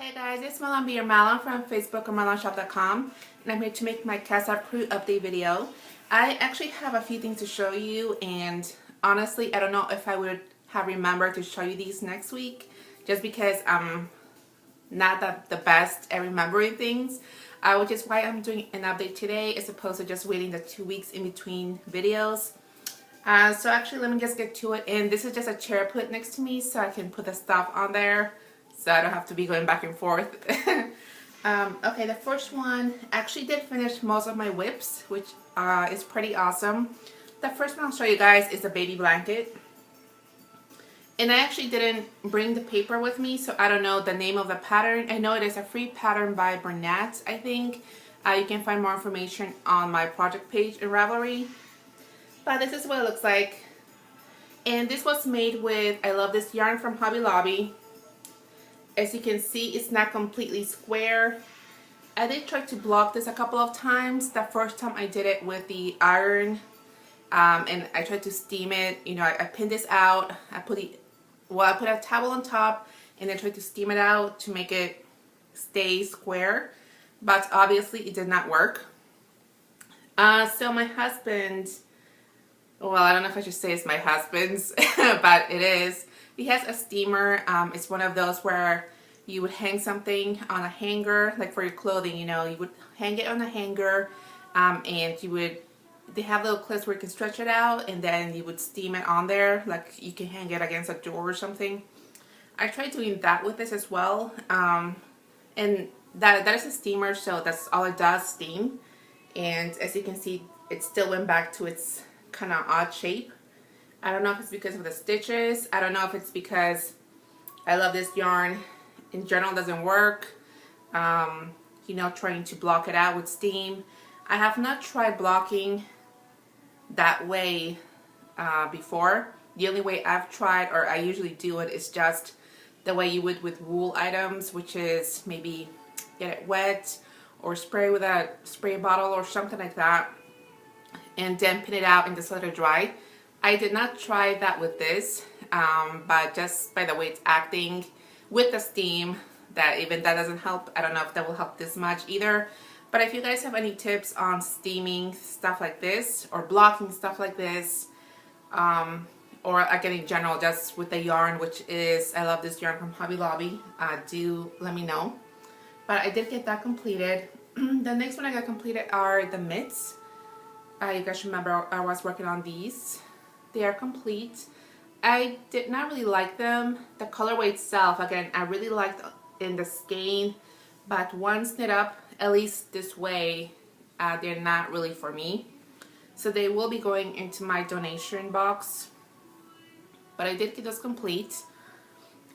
Hey guys, it's Malonb or Malon from Facebook or malonshop.com, and I'm here to make my Casa Fruit update video. I actually have a few things to show you, and honestly I don't know if I would have remembered to show you these next week just because I'm not the best at remembering things, which is why I'm doing an update today as opposed to just waiting the 2 weeks in between videos. So actually let me just get to it, and this is just a chair put next to me so I can put the stuff on there so I don't have to be going back and forth. Okay, the first one actually did finish most of my whips, which is pretty awesome. The first one I'll show you guys is a baby blanket. And I actually didn't bring the paper with me, so I don't know the name of the pattern. I know it is a free pattern by Bernat, I think. You can find more information on my project page in Ravelry. But this is what it looks like. And this was made with, I love this yarn from Hobby Lobby. As you can see, it's not completely square. I did try to block this a couple of times. The first time I did it with the iron, and I tried to steam it. You know, I pinned this out. I put a towel on top, and then tried to steam it out to make it stay square. But obviously, it did not work. So my husband, well, I don't know if I should say it's my husband's, but it is. He has a steamer. It's one of those where you would hang something on a hanger, like for your clothing, you know, you would hang it on a hanger, and they have little clips where you can stretch it out, and then you would steam it on there, like you can hang it against a door or something. I tried doing that with this as well, and that is a steamer, so that's all it does, steam. And as you can see, it still went back to its kind of odd shape. I don't know if it's because of the stitches. I don't know if it's because I love this yarn in general doesn't work. You know, trying to block it out with steam. I have not tried blocking that way before. The only way I've tried, or I usually do it, is just the way you would with wool items, which is maybe get it wet or spray with a spray bottle or something like that, and then pin it out and just let it dry. I did not try that with this, but just by the way it's acting with the steam, that even that doesn't help. I don't know if that will help this much either. But if you guys have any tips on steaming stuff like this or blocking stuff like this, or again in general just with the yarn, which is, I love this yarn from Hobby Lobby, do let me know. But I did get that completed. The next one I got completed are the mitts. You guys remember I was working on these. They are complete. I did not really like them. The colorway itself, again, I really liked in the skein, but once knit up, at least this way, they're not really for me. So they will be going into my donation box. But I did get those complete.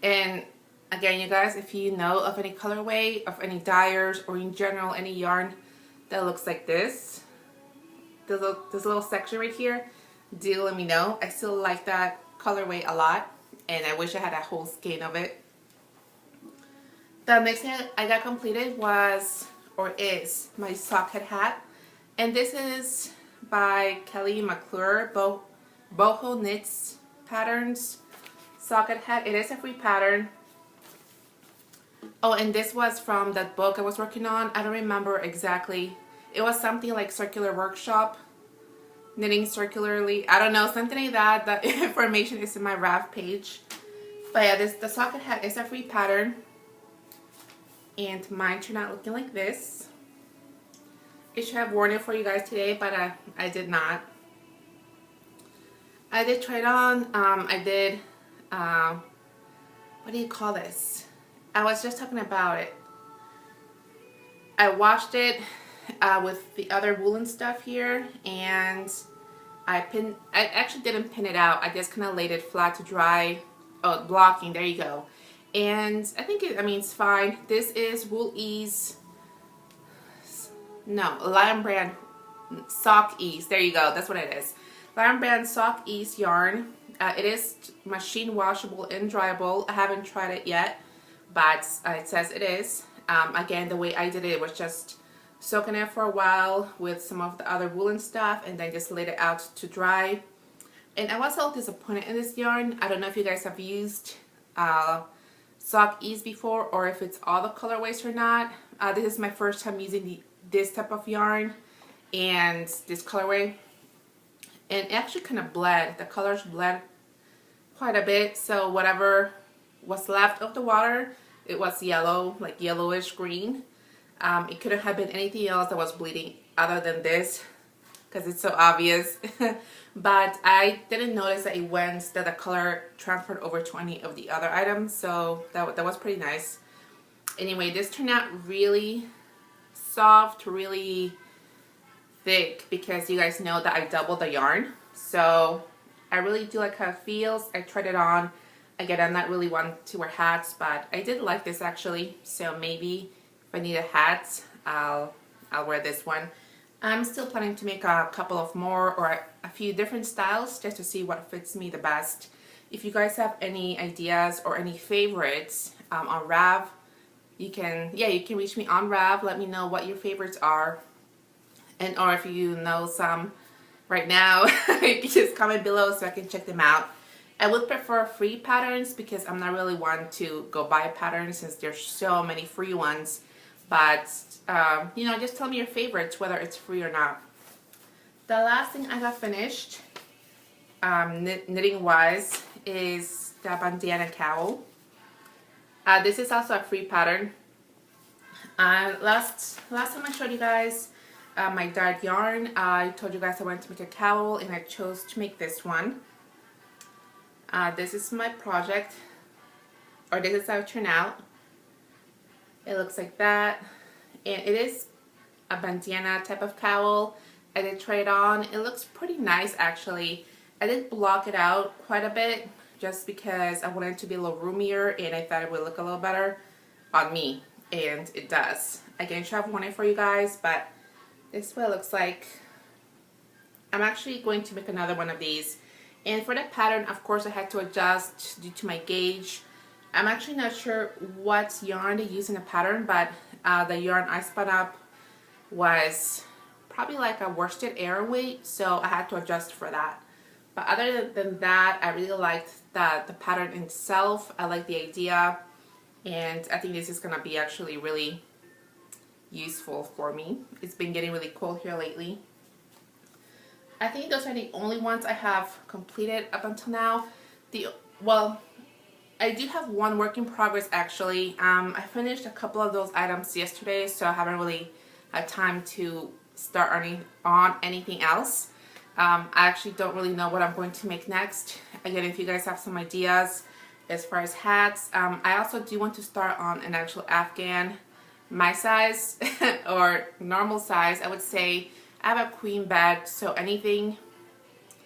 And again, you guys, if you know of any colorway, of any dyers, or in general any yarn that looks like this little section right here, do let me know. I still like that colorway a lot, and I wish I had a whole skein of it. The next thing I got completed was, or is, my socket hat, and this is by Kelly McClure, Boho Knits Patterns socket hat. It is a free pattern. Oh, and this was from that book I was working on. I don't remember exactly. It was something like Circular Workshop, knitting circularly. I don't know, something like that. That information is in my Rav page. But yeah, the socket hat is a free pattern. And mine turned out looking like this. I should have worn it for you guys today, but I did not. I did try it on. I did, what do you call this? I was just talking about it. I washed it with the other woolen stuff here, and I actually didn't pin it out. I just kind of laid it flat to dry. Oh, blocking, there you go. And I think it's fine. This is Wool Ease, no, Lion Brand Sock Ease. There you go, that's what it is. Lion Brand Sock Ease yarn. It is machine washable and dryable. I haven't tried it yet, but it says it is. Again, the way I did it was just soaking it for a while with some of the other woolen stuff, and then just laid it out to dry. And I was a little disappointed in this yarn. I don't know if you guys have used sock ease before, or if it's all the colorways or not. This is my first time using this type of yarn and this colorway, and it actually kind of bled. The colors bled quite a bit, so whatever was left of the water, it was yellow, like yellowish green. It couldn't have been anything else that was bleeding other than this, because it's so obvious. But I didn't notice that that the color transferred over to any of the other items, so that was pretty nice. Anyway, this turned out really soft, really thick, because you guys know that I doubled the yarn. So I really do like how it feels. I tried it on. Again, I'm not really one to wear hats, but I did like this actually. So maybe if I need a hat, I'll wear this one. I'm still planning to make a couple of more, or a few different styles, just to see what fits me the best. If you guys have any ideas or any favorites on Rav, you can reach me on Rav. Let me know what your favorites are, and or if you know some right now, you can just comment below so I can check them out. I would prefer free patterns, because I'm not really one to go buy patterns since there's so many free ones. But you know, just tell me your favorites, whether it's free or not. The last thing I got finished knitting wise is the bandana cowl. This is also a free pattern. Last time I showed you guys my dyed yarn, I told you guys I wanted to make a cowl, and I chose to make this one. This is my project, or this is how it turned out. It looks like that, and it is a bandana type of cowl. I did try it on. It looks pretty nice actually. I did block it out quite a bit just because I wanted it to be a little roomier, and I thought it would look a little better on me, and it does. I can try one it for you guys, but this is what it looks like. I'm actually going to make another one of these, and for the pattern, of course, I had to adjust due to my gauge. I'm actually not sure what yarn they use in the pattern, but the yarn I spun up was probably like a worsted air weight, so I had to adjust for that. But other than that, I really liked the pattern itself. I like the idea, and I think this is gonna be actually really useful for me. It's been getting really cold here lately. I think those are the only ones I have completed up until now. Well, I do have one work in progress actually. I finished a couple of those items yesterday, so I haven't really had time to start on anything else. I actually don't really know what I'm going to make next. Again, if you guys have some ideas as far as hats, I also do want to start on an actual Afghan, my size or normal size. I would say I have a queen bed, so anything,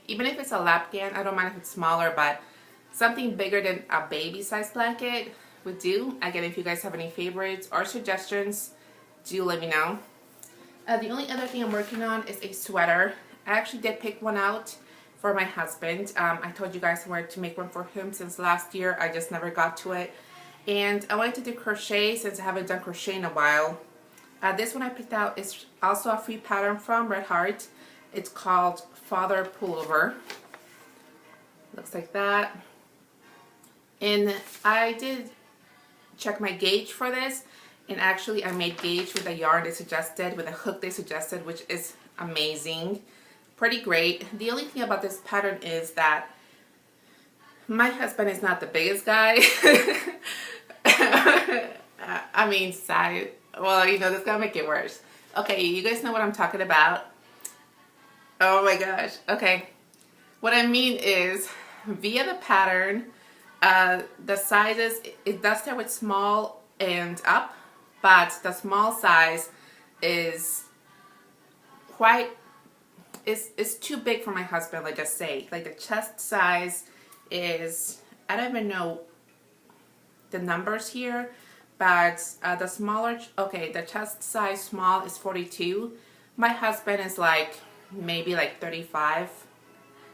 even if it's a lapghan, I don't mind if it's smaller, but something bigger than a baby size blanket would do. Again, if you guys have any favorites or suggestions, do let me know. The only other thing I'm working on is a sweater. I actually did pick one out for my husband. I told you guys I wanted to make one for him since last year. I just never got to it. And I wanted to do crochet since I haven't done crochet in a while. This one I picked out is also a free pattern from Red Heart. It's called Father Pullover. Looks like that. And I did check my gauge for this, and actually I made gauge with the yarn they suggested, with the hook they suggested, which is amazing. Pretty great. The only thing about this pattern is that my husband is not the biggest guy. I mean, size. Well, you know, that's gonna make it worse. Okay, you guys know what I'm talking about. Oh my gosh. Okay. What I mean is, via the pattern, the sizes, it does start with small and up, but the small size is it's too big for my husband, let's just say. Like the chest size is, I don't even know the numbers here, but the smaller, okay, the chest size small is 42. My husband is like, maybe like 35.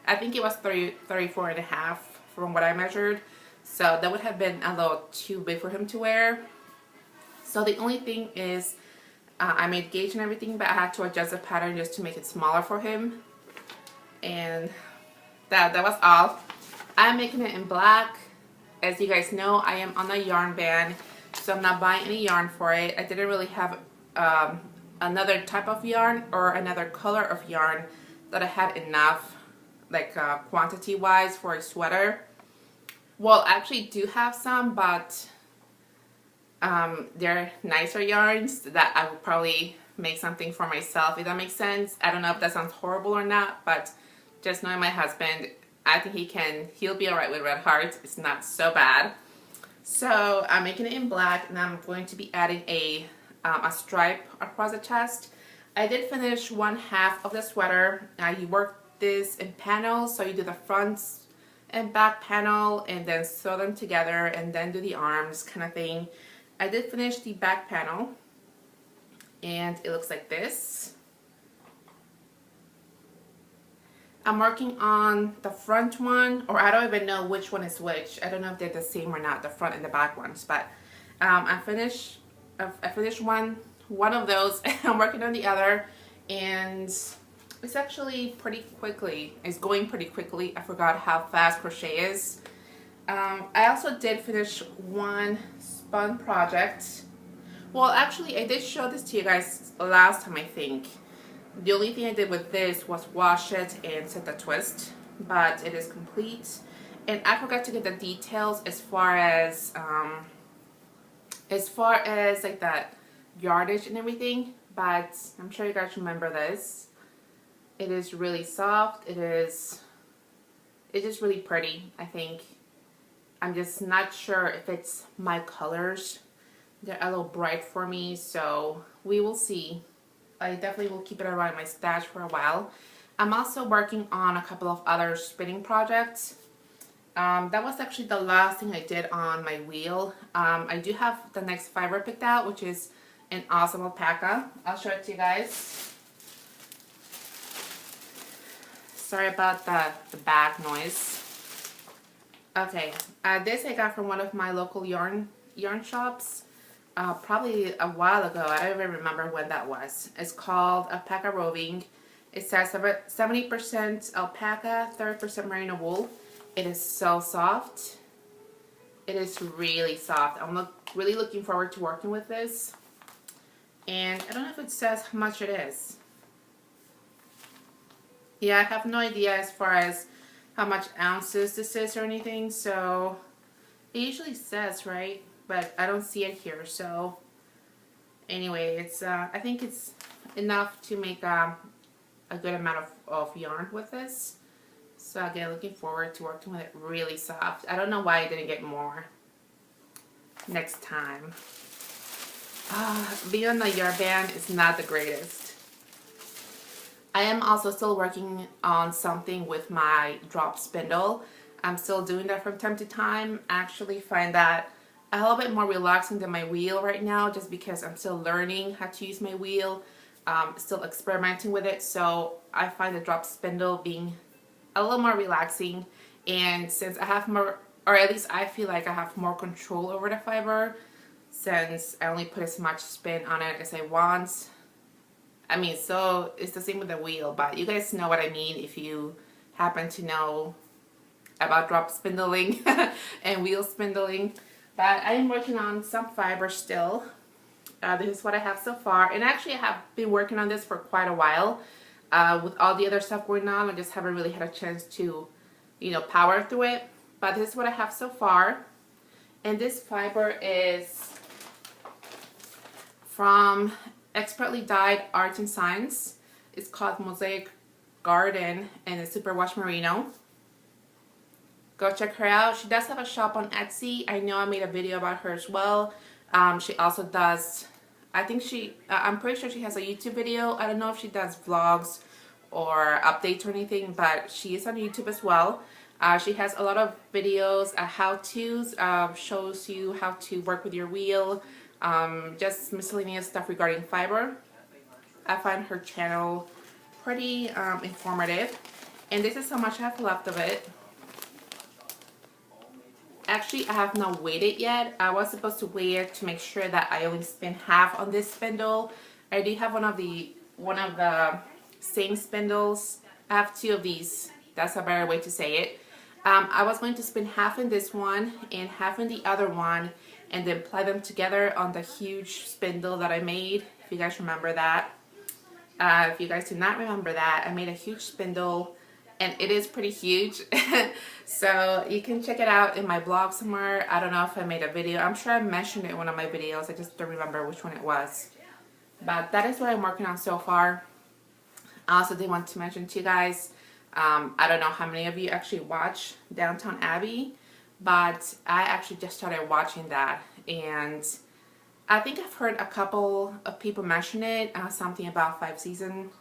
I think it was 34 and a half from what I measured. So that would have been a little too big for him to wear. So the only thing is, I made gauge and everything, but I had to adjust the pattern just to make it smaller for him. And that was all. I'm making it in black. As you guys know, I am on a yarn ban, so I'm not buying any yarn for it. I didn't really have another type of yarn or another color of yarn that I had enough, like quantity wise, for a sweater. Well, I actually do have some, but they're nicer yarns that I would probably make something for myself, if that makes sense. I don't know if that sounds horrible or not, but just knowing my husband, I think he'll be alright with red hearts. It's not so bad. So I'm making it in black, and I'm going to be adding a stripe across the chest. I did finish one half of the sweater. You work this in panels, so you do the front and back panel and then sew them together and then do the arms kind of thing. I did finish the back panel and it looks like this. I'm working on the front one, or I don't even know which one is which. I don't know if they're the same or not, the front and the back ones, but I finished one of those and I'm working on the other, and it's actually pretty quickly. It's going pretty quickly. I forgot how fast crochet is. I also did finish one spun project. Well, actually, I did show this to you guys last time, I think. The only thing I did with this was wash it and set the twist, but it is complete. And I forgot to get the details as far as like that yardage and everything, but I'm sure you guys remember this. It is really soft. It's just really pretty, I think. I'm just not sure if it's my colors. They're a little bright for me, so we will see. I definitely will keep it around my stash for a while. I'm also working on a couple of other spinning projects. That was actually the last thing I did on my wheel. I do have the next fiber picked out, which is an awesome alpaca. I'll show it to you guys. Sorry about the back noise. Okay, this I got from one of my local yarn shops. Probably a while ago. I don't even remember when that was. It's called Alpaca Roving. It says 70% alpaca, 30% merino wool. It is so soft. It is really soft. I'm really looking forward to working with this. And I don't know if it says how much it is. Yeah, I have no idea as far as how much ounces this is or anything. So it usually says, right? But I don't see it here. So anyway, it's I think it's enough to make a good amount of yarn with this. So again, looking forward to working with it. Really soft. I don't know why I didn't get more next time. Being on the yarn band is not the greatest. I am also still working on something with my drop spindle. I'm still doing that from time to time. I actually find that a little bit more relaxing than my wheel right now, just because I'm still learning how to use my wheel, still experimenting with it. So I find the drop spindle being a little more relaxing, and since I have more, or at least I feel like I have more control over the fiber, since I only put as much spin on it as I want. I mean, so it's the same with the wheel, but you guys know what I mean if you happen to know about drop spindling and wheel spindling. But I am working on some fiber still. This is what I have so far. And actually I have been working on this for quite a while. With all the other stuff going on, I just haven't really had a chance to, you know, power through it. But this is what I have so far. And this fiber is from Expertly Dyed Arts and Science. It's called Mosaic Garden and it's Superwash Merino. Go check her out. She does have a shop on Etsy. I know I made a video about her as well. She also does, I think I'm pretty sure she has a YouTube video. I don't know if she does vlogs or updates or anything, but she is on YouTube as well. She has a lot of videos, how-tos, shows you how to work with your wheel, just miscellaneous stuff regarding fiber. I find her channel pretty informative. And this is how much I have left of it. Actually, I have not weighed it yet. I was supposed to weigh it to make sure that I only spin half on this spindle. I do have one of the same spindles. I have two of these. That's a better way to say it. I was going to spin half in this one and half in the other one and then ply them together on the huge spindle that I made, if you guys remember that. If you guys do not remember that, I made a huge spindle and it is pretty huge. So you can check it out in my blog somewhere. I don't know if I made a video. I'm sure I mentioned it in one of my videos. I just don't remember which one it was. But that is what I'm working on so far. I also did want to mention to you guys, I don't know how many of you actually watch Downton Abbey, but I actually just started watching that, and I think I've heard a couple of people mention it, something about 5 seasons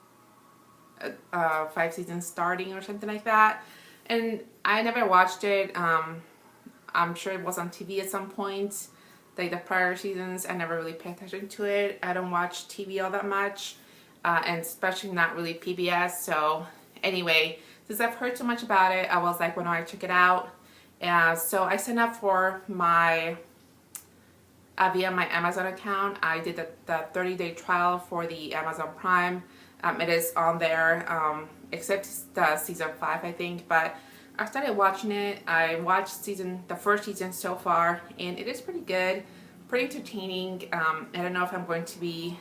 starting or something like that, and I never watched it. I'm sure it was on TV at some point, like the prior seasons. I never really paid attention to it. I don't watch TV all that much, and especially not really PBS. So anyway, since I've heard so much about it, I was like, why don't I check it out? So I signed up for my via my Amazon account. I did the 30-day trial for the Amazon Prime. It is on there, except the season 5, I think. But I started watching it. I watched the first season so far, and it is pretty good, pretty entertaining. I don't know if I'm going to be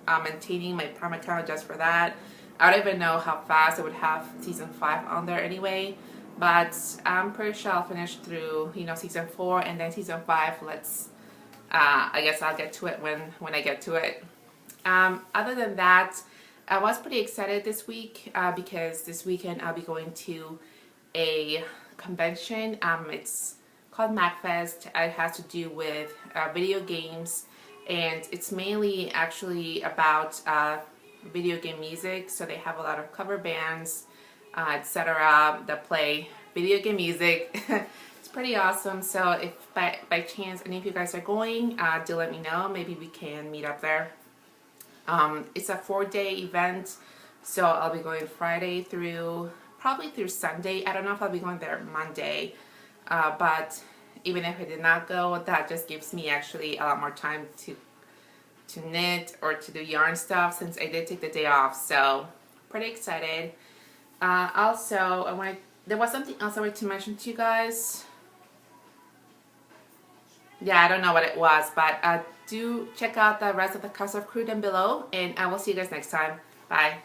maintaining my Prime account just for that. I don't even know how fast I would have season 5 on there anyway. But I'm pretty sure I'll finish through, season 4 and then season 5. I guess I'll get to it when I get to it. Other than that, I was pretty excited this week because this weekend I'll be going to a convention. It's called MacFest. It has to do with video games, and it's mainly actually about video game music. So they have a lot of cover bands, etc. that play video game music. It's pretty awesome. So if by chance any of you guys are going, do let me know. Maybe we can meet up there. It's a 4-day event, so I'll be going Friday probably through Sunday. I don't know if I'll be going there Monday, but even if I did not go, that just gives me actually a lot more time to knit or to do yarn stuff, since I did take the day off. So pretty excited. Also, there was something else I wanted to mention to you guys. Yeah, I don't know what it was, but do check out the rest of the cast of crew down below, and I will see you guys next time. Bye.